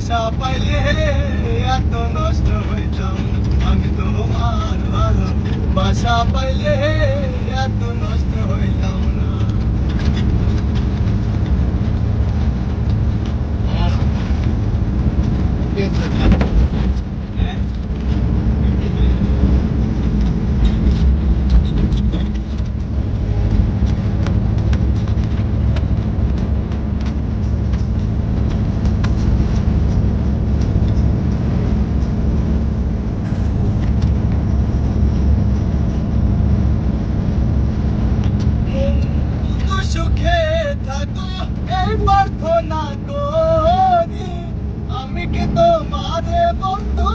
বাসা পাইলে এত নষ্ট হইতাম আমি তোমার ভালো বাসা পাইলে এত নষ্ট হইতাম না। সুখে থাকো এই প্রার্থনা করি আমি কি তোমারে বন্ধু